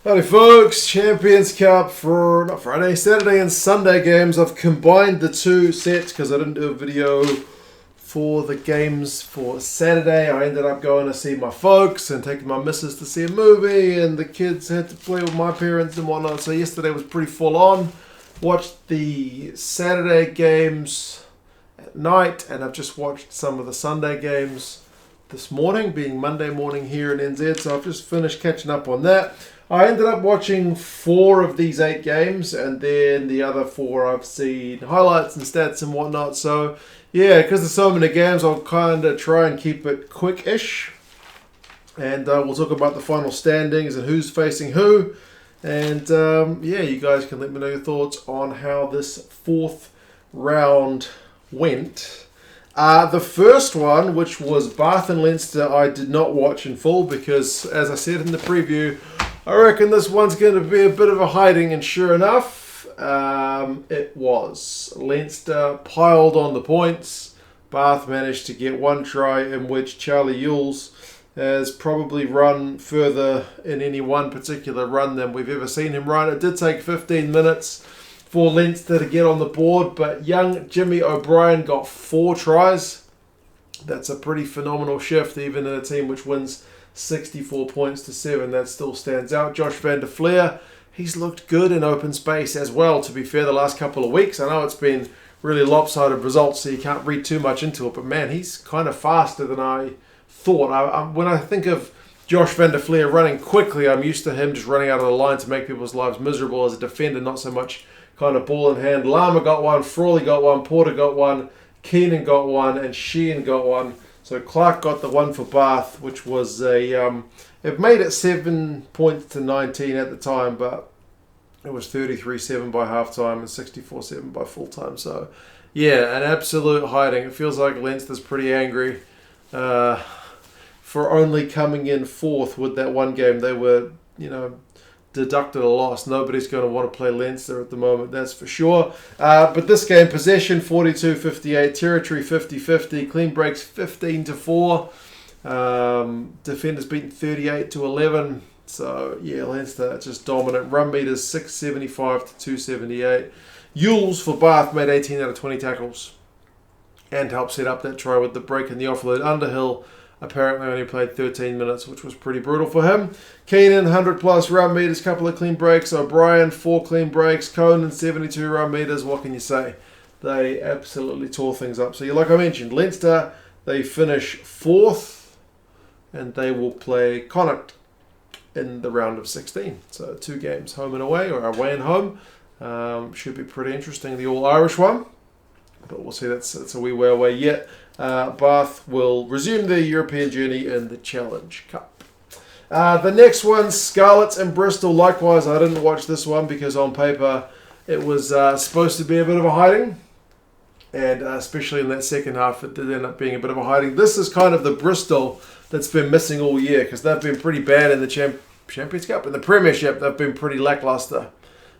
Howdy folks, Champions Cup for not Friday, Saturday and Sunday games. I've combined the two sets because I didn't do a video for the games for Saturday. I ended up going to see my folks and taking my missus to see a movie, and the kids had to play with my parents and whatnot. So yesterday was pretty full on. Watched the Saturday games at night, and I've just watched some of the Sunday games this morning, being Monday morning here in NZ. So I've just finished catching up on that. I ended up watching 4 of these 8 games, and then the other 4 I've seen highlights and stats and whatnot. So yeah, because there's so many games, I'll kind of try and keep it quick-ish. And we'll talk about the final standings and who's facing who. And yeah, you guys can let me know your thoughts on how this 4th round went. The first one, which was Bath and Leinster, I did not watch in full because, as I said in the preview, I reckon this one's going to be a bit of a hiding, and sure enough, it was. Leinster piled on the points. Bath managed to get 1 try in which Charlie Ewels has probably run further in any one particular run than we've ever seen him run. It did take 15 minutes for Leinster to get on the board, but young Jimmy O'Brien got 4 tries. That's a pretty phenomenal shift, even in a team which wins 64 points to 7. That still stands out. Josh van der Fleer, he's looked good in open space as well, to be fair, the last couple of weeks. I know it's been really lopsided results, so you can't read too much into it, but man, he's kind of faster than I thought. When I think of Josh van der Fleer running quickly, I'm used to him just running out of the line to make people's lives miserable as a defender, not so much kind of ball in hand. Lama got 1, Frawley got 1, Porter got 1, Keenan got 1, and Sheehan got 1. So Clark got the 1 for Bath, which was a... it made it 7 points to 19 at the time, but it was 33-7 by halftime and 64-7 by full time. So yeah, an absolute hiding. It feels like Leinster's pretty angry for only coming in 4th with that one game. They were, deducted a loss. Nobody's going to want to play Leinster at the moment, that's for sure. But this game, possession 42-58, territory 50-50, clean breaks 15-4, defenders beaten 38-11. So yeah, Leinster just dominant. Run meters 675-278. Ewels for Bath made 18 out of 20 tackles and helped set up that try with the break and the offload. Underhill apparently only played 13 minutes, which was pretty brutal for him. Keenan, 100+ run meters, couple of clean breaks. O'Brien, 4 clean breaks. Conan, 72 run meters. What can you say? They absolutely tore things up. So, like I mentioned, Leinster, they finish 4th, and they will play Connacht in the round of 16. So 2 games, home and away, or away and home. Should be pretty interesting, the All-Irish one. But we'll see, that's a wee way away yet. Bath will resume their European journey in the Challenge Cup. The next one, Scarlets and Bristol. Likewise, I didn't watch this one because on paper it was supposed to be a bit of a hiding. And especially in that second half, it did end up being a bit of a hiding. This is kind of the Bristol that's been missing all year because they've been pretty bad in the Champions Cup. In the Premiership, they've been pretty lackluster.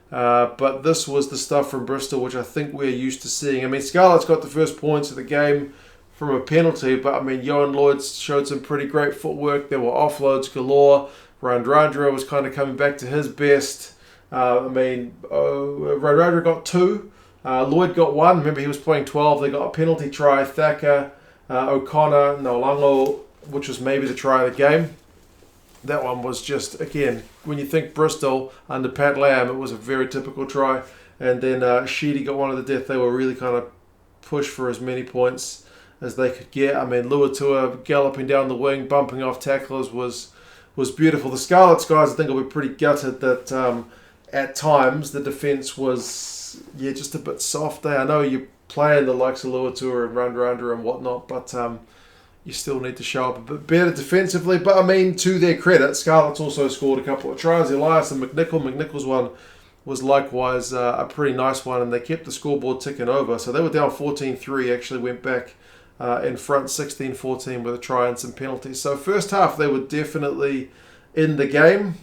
But this was the stuff from Bristol, which I think we're used to seeing. I mean, Scarlets got the first points of the game from a penalty, but I mean, Johan Lloyd showed some pretty great footwork. There were offloads galore. Randrandra was kind of coming back to his best. Randrandra got 2. Lloyd got 1. Remember, he was playing 12. They got a penalty try. Thacker, O'Connor, Nolango, which was maybe the try of the game. That one was just, again, when you think Bristol under Pat Lam, it was a very typical try. And then Sheedy got one of the death. They were really kind of pushed for as many points as they could get. I mean, Luatua galloping down the wing, bumping off tacklers was beautiful. The Scarlets guys, I think, will be pretty gutted that at times the defence was, just a bit soft there. I know you're playing the likes of Luatua and Randrandra and whatnot, but you still need to show up a bit better defensively. But I mean, to their credit, Scarlets also scored a couple of tries. Elias and McNichol's one was likewise a pretty nice one, and they kept the scoreboard ticking over. So they were down 14-3, actually went back in front 16-14 with a try and some penalties. So first half they were definitely in the game,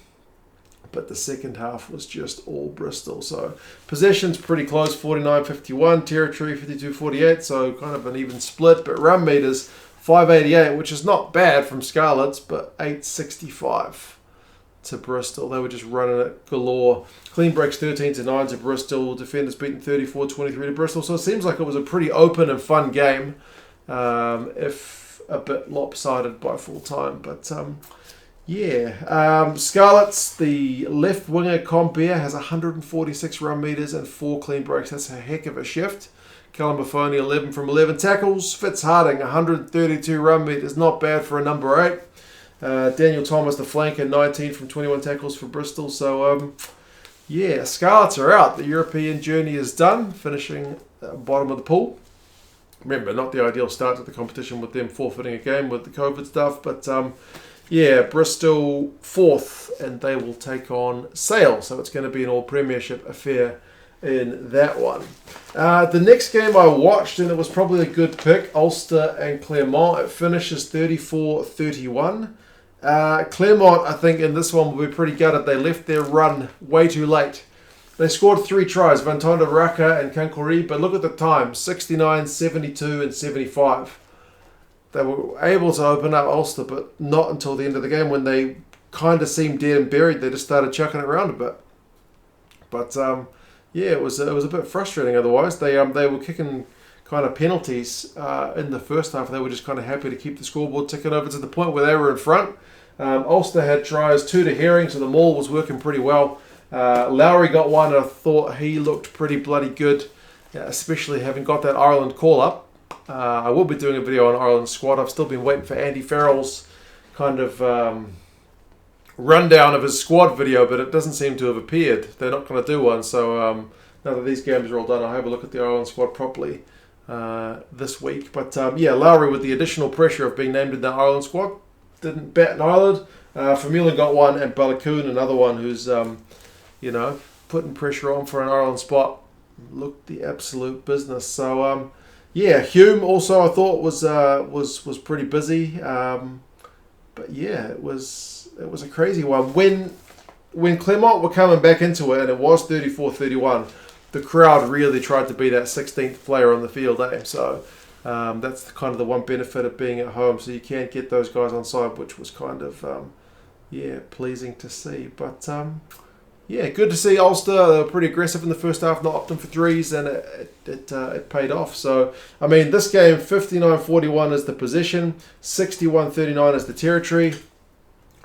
but the second half was just all Bristol. So possession's pretty close, 49-51, territory 52-48, so kind of an even split. But run meters 588, which is not bad from Scarlets, but 865 to Bristol. They were just running it galore. Clean breaks 13-9 to Bristol. Defenders beaten 34-23 to Bristol. So it seems like it was a pretty open and fun game, if a bit lopsided by full time. But Scarlets, the left winger Compere, has 146 run meters and 4 clean breaks. That's a heck of a shift. Callum Buffoni, 11 from 11 tackles. Fitz Harding, 132 run meters. Not bad for a number 8. Daniel Thomas, the flanker, 19 from 21 tackles for Bristol. So, Scarlets are out. The European journey is done, finishing bottom of the pool. Remember, not the ideal start to the competition with them forfeiting a game with the COVID stuff. But, Bristol 4th, and they will take on SALE. So it's going to be an all-premiership affair in that one. The next game I watched, and it was probably a good pick, Ulster and Clermont. It finishes 34-31. Clermont, I think, in this one will be pretty gutted. They left their run way too late. They scored 3 tries, Vantonda, Raka and Kankori, but look at the time, 69, 72 and 75. They were able to open up Ulster, but not until the end of the game when they kind of seemed dead and buried. They just started chucking it around a bit. But, it was a bit frustrating otherwise. They were kicking kind of penalties in the first half. They were just kind of happy to keep the scoreboard ticking over to the point where they were in front. Ulster had tries 2 to Herring, so the maul was working pretty well. Lowry got one, and I thought he looked pretty bloody good, especially having got that Ireland call-up. I will be doing a video on Ireland's squad. I've still been waiting for Andy Farrell's kind of rundown of his squad video, but it doesn't seem to have appeared. They're not going to do one, so now that these games are all done, I'll have a look at the Ireland squad properly this week. But Lowry, with the additional pressure of being named in the Ireland squad, didn't bat an eyelid. Vermeulen got one, and Balakoon, another one who's putting pressure on for an Ireland spot, looked the absolute business. So Hume also I thought was pretty busy. But it was a crazy one. When Clermont were coming back into it, and it was 34-31, the crowd really tried to be that 16th player on the field. So that's kind of the one benefit of being at home. So you can't get those guys on side, which was kind of pleasing to see. But good to see Ulster. They were pretty aggressive in the first half, not opting for threes, and it paid off. So, I mean, this game, 59-41 is the possession, 61-39 is the territory.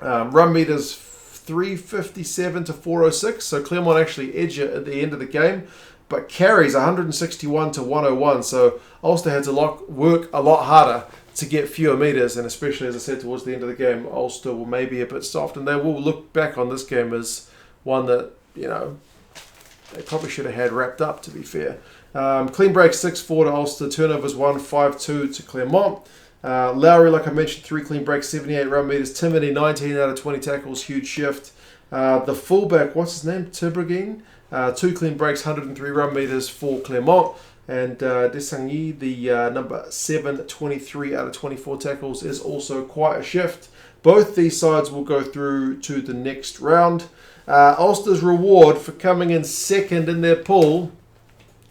Run meters 357 to 406, so Clermont actually edge it at the end of the game, but carries 161 to 101. So Ulster had to work a lot harder to get fewer meters, and especially, as I said, towards the end of the game, Ulster will maybe a bit soft, and they will look back on this game as one that, they probably should have had wrapped up, to be fair. Clean break 6-4 to Ulster. Turnovers 1, 5-2 to Clermont. Lowry, like I mentioned, 3 clean breaks, 78 run meters. Timothy, 19 out of 20 tackles, huge shift. The fullback, what's his name? Tibragin. 2 clean breaks, 103 run meters for Clermont. And Desangui, the number 7, 23 out of 24 tackles, is also quite a shift. Both these sides will go through to the next round. Ulster's reward for coming in second in their pool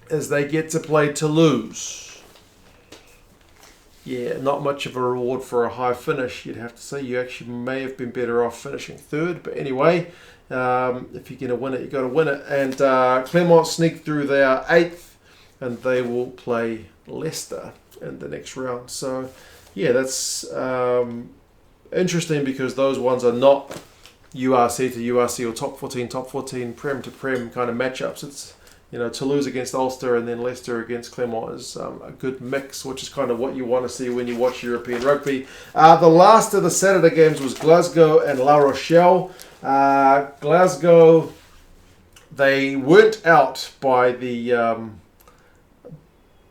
is they get to play Toulouse. Not much of a reward for a high finish, you'd have to say. You actually may have been better off finishing third, but anyway, if you're going to win it, you've got to win it. And Clermont sneaked through their 8th, and they will play Leicester in the next round. So, that's interesting, because those ones are not URC to URC or top 14, Prem to Prem kind of matchups. It's, Toulouse against Ulster and then Leicester against Clermont is a good mix, which is kind of what you want to see when you watch European rugby. The last of the Saturday games was Glasgow and La Rochelle. Glasgow, they weren't out by the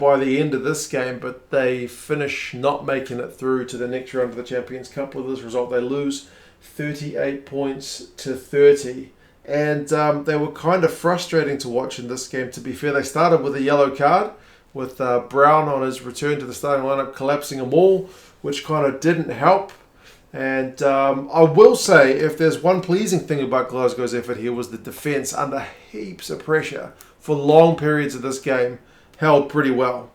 end of this game, but they finish not making it through to the next round of the Champions Cup. With this result, they lose 38 points to 30. And they were kind of frustrating to watch in this game, to be fair. They started with a yellow card, with Brown on his return to the starting lineup collapsing a maul, which kind of didn't help. And I will say, if there's one pleasing thing about Glasgow's effort here, was the defence, under heaps of pressure for long periods of this game, held pretty well.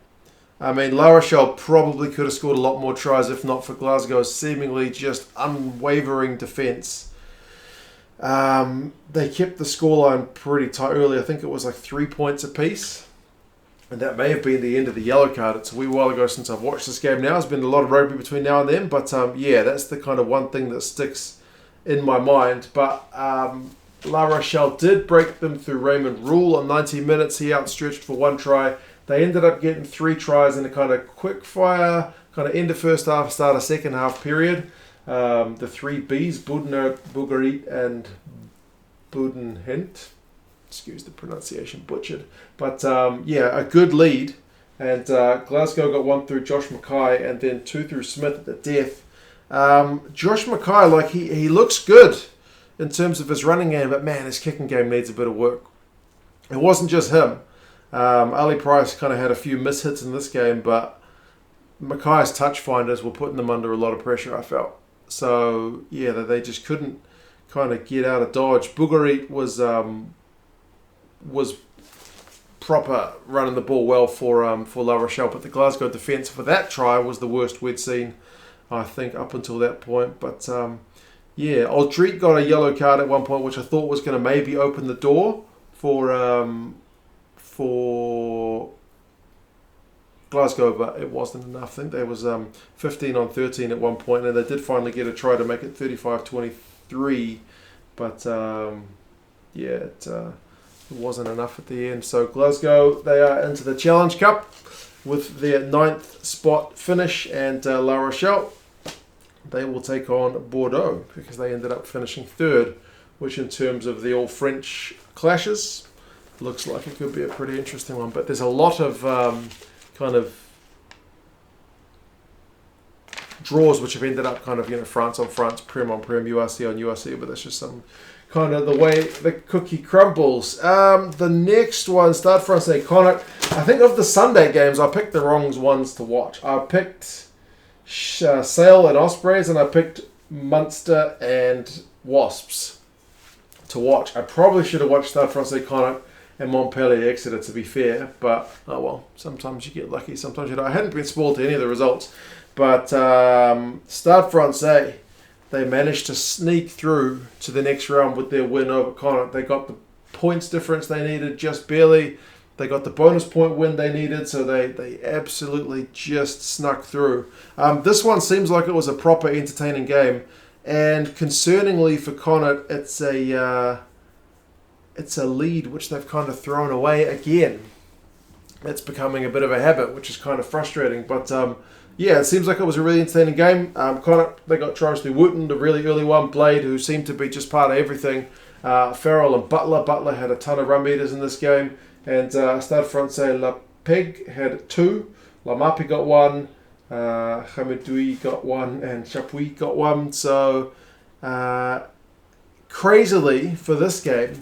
I mean, La Rochelle probably could have scored a lot more tries if not for Glasgow's seemingly just unwavering defence. They kept the scoreline pretty tight early. I think it was like 3 points apiece. And that may have been the end of the yellow card. It's a wee while ago since I've watched this game now. There's been a lot of rugby between now and then. But yeah, that's the kind of one thing that sticks in my mind. But La Rochelle did break them through Raymond Rule on 90 minutes. He outstretched for 1 try. They ended up getting 3 tries in a kind of quick fire, kind of end of first half, start of second half period. The 3 Bs, Budner, Bugarit and Budenhent. Excuse the pronunciation, butchered. But yeah, a good lead. And Glasgow got 1 through Josh Mackay and then 2 through Smith at the death. Josh Mackay, like he looks good in terms of his running game, but man, his kicking game needs a bit of work. It wasn't just him. Ali Price kind of had a few mishits in this game, but Mackay's touch finders were putting them under a lot of pressure, I felt. So yeah, they just couldn't kind of get out of dodge. Bugarit was proper running the ball well for La Rochelle, but the Glasgow defence for that try was the worst we'd seen, I think, up until that point. But yeah, Aldrit got a yellow card at one point, which I thought was going to maybe open the door for Glasgow, but it wasn't enough. I think there was 15 on 13 at one point, and they did finally get a try to make it 35-23, but yeah, it wasn't enough at the end. So Glasgow, they are into the Challenge Cup with their 9th spot finish, and La Rochelle, they will take on Bordeaux because they ended up finishing 3rd, which in terms of the all-French clashes, looks like it could be a pretty interesting one. But there's a lot of kind of draws which have ended up kind of, you know, France on France, Prem on Prem, URC on URC, but that's just some kind of the way the cookie crumbles. The next one, Stade Francais, Connacht. I think of the Sunday games, I picked the wrong ones to watch. I picked SALE and Ospreys, and I picked Munster and Wasps to watch. I probably should have watched Stade Francais, Connacht and Montpellier, Exeter, to be fair, but oh well, sometimes you get lucky, sometimes you don't. I hadn't been spoiled to any of the results, but Stade Francais, they managed to sneak through to the next round with their win over Connacht. They got the points difference they needed just barely. They got the bonus point win they needed, so they absolutely just snuck through. This one seems like it was a proper entertaining game, and concerningly for Connacht, it's a lead which they've kind of thrown away again. It's becoming a bit of a habit, which is kind of frustrating. But yeah, it seems like it was a really entertaining game. Connacht, they got tries through Wooten, the really early one, Blade, who seemed to be just part of everything. Farrell and Butler. Butler had a ton of run meters in this game. And Stade Francais, La Peg had 2. La Mapi got 1. Hamidoui got 1. And Chapuis got 1. So, crazily, for this game,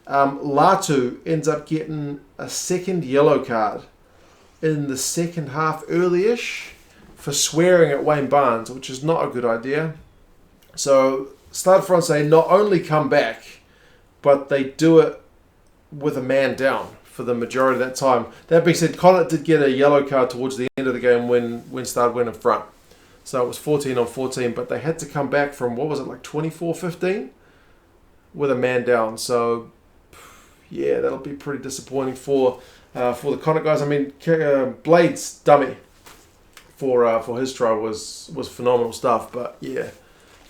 Latu ends up getting a 2nd yellow card in the second half early-ish for swearing at Wayne Barnes, which is not a good idea. So Stade Francais not only come back, but they do it with a man down for the majority of that time. That being said, Connacht did get a yellow card towards the end of the game when Stade went in front. So it was 14 on 14, but they had to come back from, what was it, like 24-15 with a man down. So yeah, that'll be pretty disappointing for the Connacht guys. I mean, Blade's dummy for his try was phenomenal stuff, but yeah,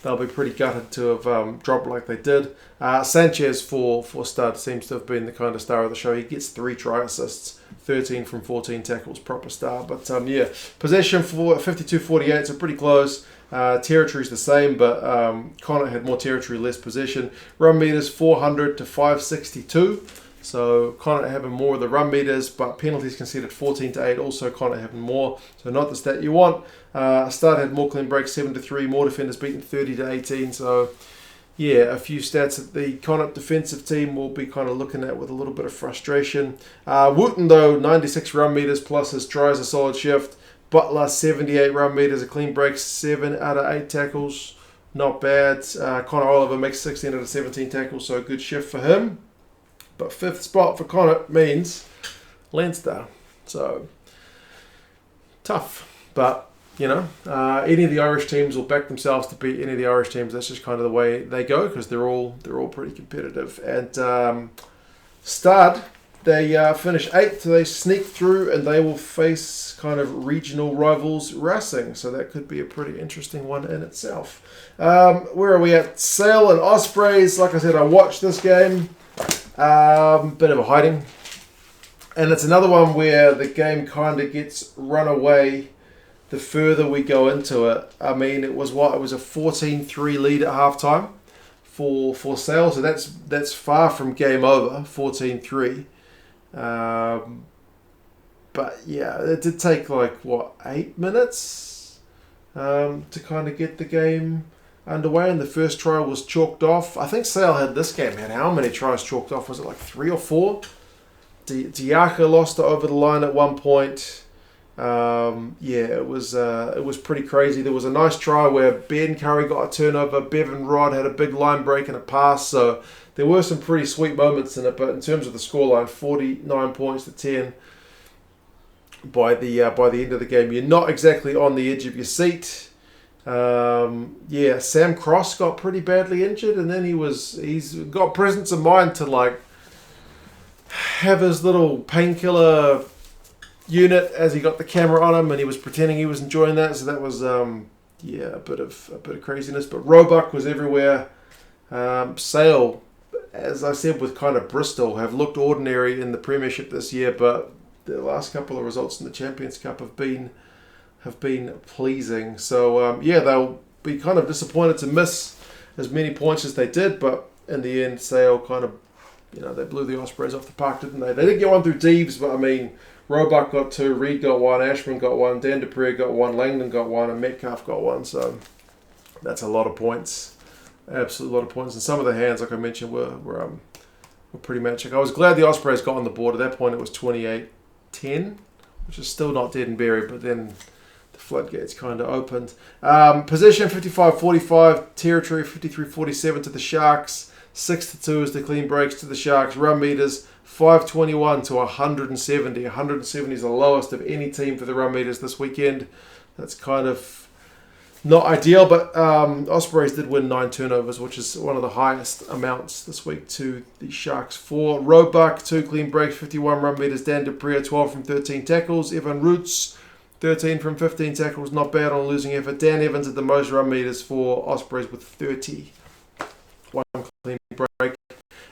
they'll be pretty gutted to have dropped like they did. Sanchez for Stade seems to have been the kind of star of the show. He gets 3 try assists, 13 from 14 tackles, proper star. But yeah, possession for 52-48, so pretty close. Territory's the same, but Connacht had more territory, less possession. Run meters 400 to 562. So Connacht having more of the run meters, but penalties conceded 14-8. Also Connacht having more, so not the stat you want. Stade had more clean breaks 7-3, more defenders beaten 30-18. So yeah, a few stats that the Connacht defensive team will be kind of looking at with a little bit of frustration. Wooten though, 96 run meters plus his tries, a solid shift. Butler 78 run meters, a clean break, 7 out of 8 tackles, not bad. Conor Oliver makes 16 out of 17 tackles, so a good shift for him. But 5th spot for Connacht means Leinster. So, tough. But any of the Irish teams will back themselves to beat any of the Irish teams. That's just kind of the way they go because they're all pretty competitive. And Stade, they finish 8th. They sneak through and they will face kind of regional rivals Racing. So that could be a pretty interesting one in itself. Where are we at? SCAvBRI and Ospreys. Like I said, I watched this game. Bit of a hiding. And it's another one where the game kind of gets run away the further we go into it. I mean, it was a 14-3 lead at halftime for SCAvBRI, so that's far from game over, 14-3. But yeah, it did take 8 minutes to kind of get the game underway, and the first try was chalked off. I think SCAvBRI had how many tries chalked off? Was it 3 or 4? Diaka lost it over the line at one point. It was pretty crazy. There was a nice try where Ben Curry got a turnover. Bevan Rod had a big line break and a pass. So there were some pretty sweet moments in it. But in terms of the scoreline, 49 points to 10 by the end of the game. You're not exactly on the edge of your seat. Sam Cross got pretty badly injured, and then he's got presence of mind to have his little painkiller unit as he got the camera on him, and he was pretending he was enjoying that. So that was a bit of craziness. But Roebuck was everywhere. SALvOSP, as I said, with kind of Bristol, have looked ordinary in the Premiership this year, but the last couple of results in the Champions Cup have been pleasing. So they'll be kind of disappointed to miss as many points as they did, but in the end, SALvOSP kind of, they blew the Ospreys off the park, didn't they? They didn't get one through Deeves, but I mean, Roebuck got 2, Reid got 1, Ashman got 1, Dan Dupree got 1, Langdon got 1, and Metcalf got 1. So that's a lot of points, absolute lot of points. And some of the hands, like I mentioned, were pretty magic. I was glad the Ospreys got on the board. At that point, it was 28-10, which is still not dead and buried, but then the floodgates kind of opened. Possession 55-45, territory 53-47 to the Sharks. 6-2 is the clean breaks to the Sharks. Run meters 521 to 170. 170 is the lowest of any team for the run meters this weekend. That's kind of not ideal, but Ospreys did win 9 turnovers, which is one of the highest amounts this week to the Sharks. 4 Roebuck, 2 clean breaks, 51 run meters. Dan Dupree 12 from 13 tackles. Evan Roots 13 from 15 tackles, not bad on losing effort. Dan Evans had the most run meters for Ospreys with 30. 1 clean break.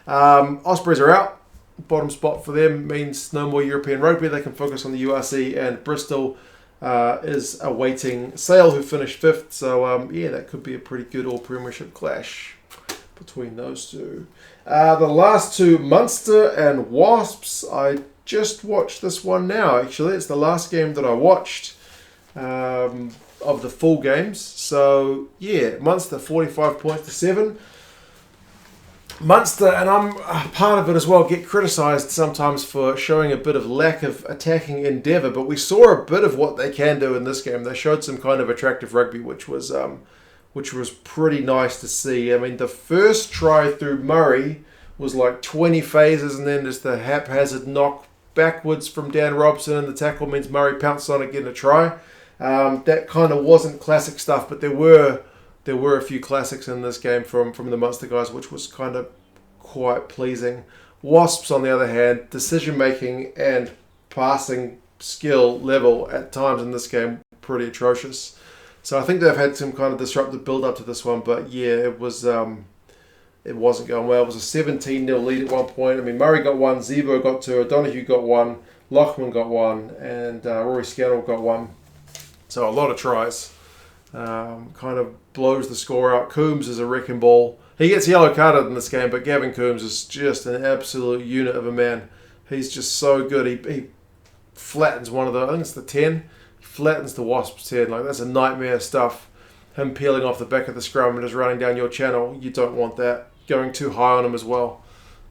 Ospreys are out. Bottom spot for them means no more European rugby. They can focus on the URC, and Bristol is awaiting SALvOSP, who finished 5th. So that could be a pretty good all-premiership clash between those two. The last two, Munster and Wasps. I just watched this one now. Actually, it's the last game that I watched of the full games. So Munster 45 points to 7. Munster, and I'm part of it as well, get criticised sometimes for showing a bit of lack of attacking endeavour, but we saw a bit of what they can do in this game. They showed some kind of attractive rugby, which was pretty nice to see. I mean, the first try through Murray was 20 phases, and then just the haphazard knock backwards from Dan Robson, and the tackle means Murray pounced on it, getting a try. That kind of wasn't classic stuff, but there were a few classics in this game from the Munster guys, which was kind of quite pleasing. Wasps, on the other hand, decision-making and passing skill level at times in this game, pretty atrocious. So I think they've had some kind of disruptive build-up to this one, but it wasn't going well. It was a 17-0 lead at one point. I mean, Murray got 1, Zebo got 2, O'Donoghue got 1, Lochman got 1, and Rory Scannell got 1. So a lot of tries. Kind of blows the score out. Coombs is a wrecking ball. He gets yellow carded in this game, but Gavin Coombs is just an absolute unit of a man. He's just so good. He flattens one of the, I think it's the 10. He flattens the Wasps 10. That's a nightmare stuff. Him peeling off the back of the scrum and just running down your channel. You don't want that. Going too high on him as well.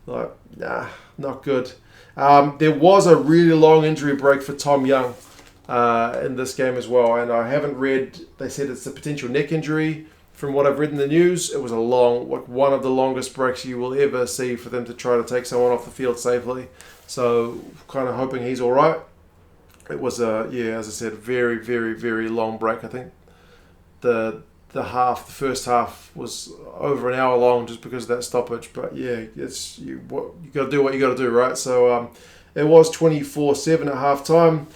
Nah, not good. There was a really long injury break for Tom Young in this game as well, and I haven't read. They said it's a potential neck injury. From what I've read in the news, it was one of the longest breaks you will ever see for them to try to take someone off the field safely. So, kind of hoping he's all right. it was a, yeah, as I said, very, very, very long break. I think the first half was over an hour long just because of that stoppage. But yeah, you got to do what you got to do, right? So it was 24-7 at half time.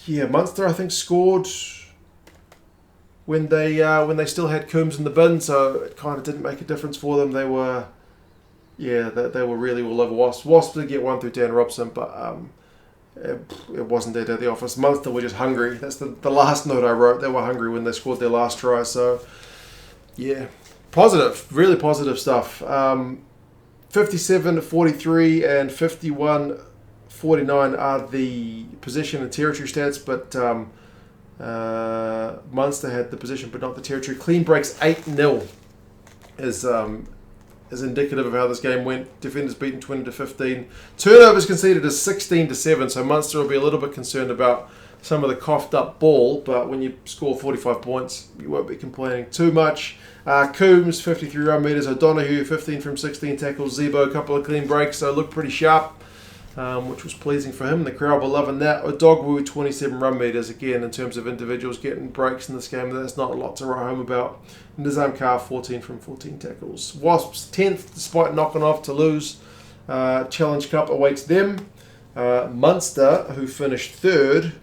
Yeah, Munster I think scored when they still had Coombs in the bin, so it kind of didn't make a difference for them. They were really all over Wasps. Wasps did get one through Dan Robson, but it wasn't their day at the office. Munster were just hungry. That's the last note I wrote. They were hungry when they scored their last try. So yeah, positive, really positive stuff. 57-43 and 51-49 are the possession and territory stats, but Munster had the position but not the territory. Clean breaks 8-0 is indicative of how this game went. Defenders beaten 20-15. Turnovers conceded is 16-7, so Munster will be a little bit concerned about some of the coughed up ball, but when you score 45 points, you won't be complaining too much. Coombs, 53 run meters. O'Donoghue, 15 from 16 tackles. Zebo, a couple of clean breaks, so looked pretty sharp, which was pleasing for him. The crowd were loving that. Odogwu, 27 run meters. Again, in terms of individuals getting breaks in this game, that's not a lot to write home about. Nizam Kar, 14 from 14 tackles. Wasps, 10th, despite knocking off Toulouse. Challenge Cup awaits them. Munster, who finished 3rd,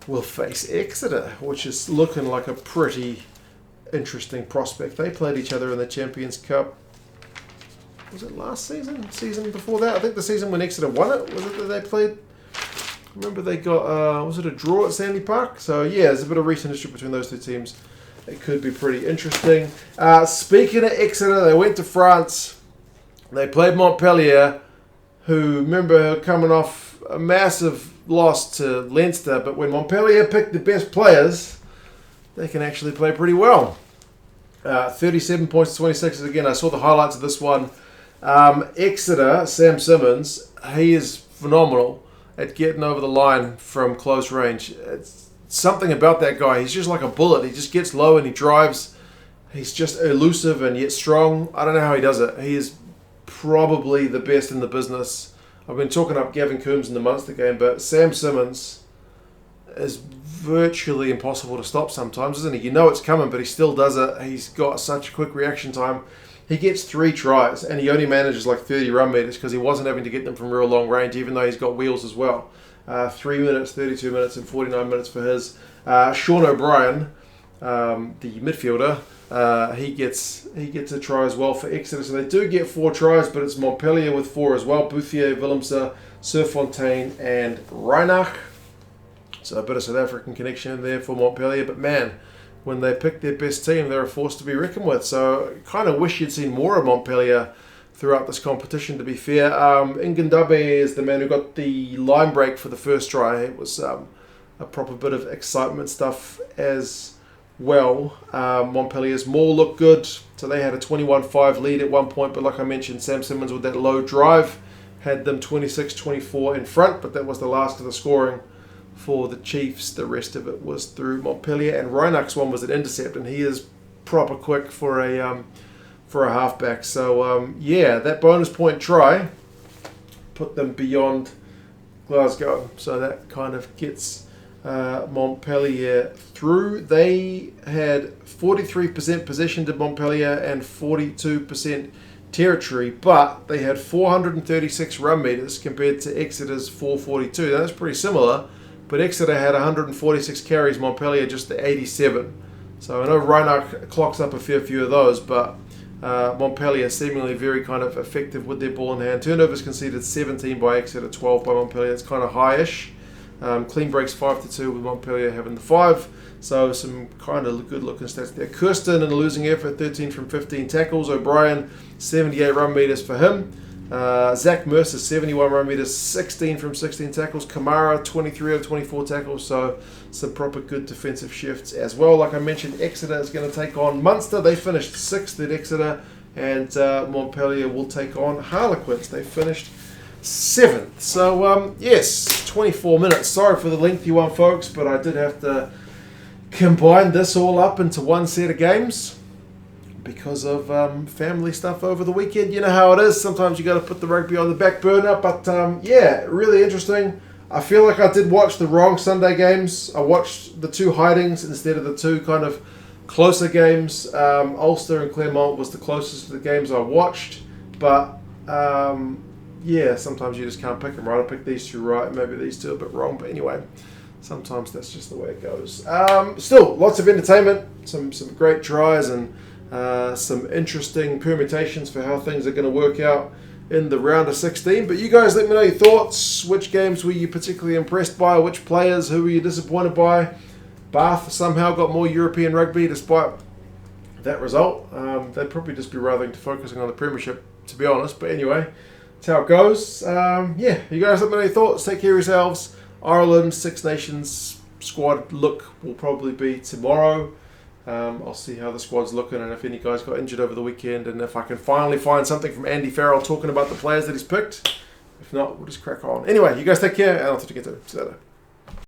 will face Exeter, which is looking like a pretty interesting prospect. They played each other in the Champions Cup. Was it last season? Season before that? I think the season when Exeter won it. Was it that they played? I remember they got, was it a draw at Sandy Park? So yeah, there's a bit of recent history between those two teams. It could be pretty interesting. Speaking of Exeter, they went to France. They played Montpellier, who, remember, coming off a massive loss to Leinster, but when Montpellier picked the best players, they can actually play pretty well. 37 points to 26. Again, I saw the highlights of this one. Exeter, Sam Simmons, he is phenomenal at getting over the line from close range. It's something about that guy. He's just like a bullet. He just gets low and he drives. He's just elusive and yet strong. I don't know how he does it. He is probably the best in the business. I've been talking up Gavin Coombs in the Munster game, but Sam Simmons is virtually impossible to stop sometimes, isn't he? You know it's coming, but he still does it. He's got such a quick reaction time. He gets 3 tries, and he only manages like 30 run meters because he wasn't having to get them from real long range, even though he's got wheels as well. 3 minutes, 32 minutes, and 49 minutes for his. Sean O'Brien, the midfielder, he gets a try as well for Exeter. So they do get 4 tries, but it's Montpellier with 4 as well. Bouthier, Willemse, Serfontein, and Reinach. So a bit of South African connection in there for Montpellier. But man, when they pick their best team, they're a force to be reckoned with. So kind of wish you'd seen more of Montpellier throughout this competition, to be fair. Ngandabe is the man who got the line break for the first try. It was a proper bit of excitement stuff as well. Montpellier's maul looked good. So they had a 21-5 lead at one point. But like I mentioned, Sam Simmons with that low drive had them 26-24 in front. But that was the last of the scoring for the Chiefs. The rest of it was through Montpellier, and Reinach's one was an intercept, and he is proper quick for a halfback. So yeah, that bonus point try put them beyond Glasgow, so that kind of gets Montpellier through. They had 43% possession to Montpellier and 42% territory, but they had 436 run meters compared to Exeter's 442. Now, that's pretty similar. But Exeter had 146 carries, Montpellier just the 87. So I know Reinach clocks up a fair few of those, but Montpellier seemingly very kind of effective with their ball in hand. Turnovers conceded 17 by Exeter, 12 by Montpellier. It's kind of high-ish. Clean breaks 5-2 with Montpellier having the 5. So some kind of good-looking stats there. Kirsten in a losing effort, 13 from 15 tackles. O'Brien, 78 run meters for him. Zach Mercer, 71 run meters, 16 from 16 tackles. Kamara, 23 out of 24 tackles. So some proper good defensive shifts as well. Like I mentioned, Exeter is going to take on Munster. They finished 6th at Exeter. And Montpellier will take on Harlequins. They finished 7th. So, yes, 24 minutes. Sorry for the lengthy one, folks, but I did have to combine this all up into one set of games. because of family stuff over the weekend. You know how it is. Sometimes you got to put the rugby on the back burner. But yeah, really interesting. I feel like I did watch the wrong Sunday games. I watched the 2 hidings instead of the 2 kind of closer games. Ulster and Clermont was the closest to the games I watched. But yeah, sometimes you just can't pick them right. I picked these 2 right, maybe these 2 a bit wrong. But anyway, sometimes that's just the way it goes. Still, lots of entertainment, some great tries, and some interesting permutations for how things are going to work out in the round of 16. But you guys let me know your thoughts. Which games were you particularly impressed by? Which players? Who were you disappointed by? Bath somehow got more European rugby despite that result. They'd probably just be rather focusing on the premiership, to be honest. But anyway, that's how it goes. Yeah, you guys let me know your thoughts. Take care of yourselves. Ireland Six Nations squad look will probably be tomorrow. I'll see how the squad's looking and if any guys got injured over the weekend, and if I can finally find something from Andy Farrell talking about the players that he's picked. If not, we'll just crack on. Anyway, you guys take care, and I'll talk to you later.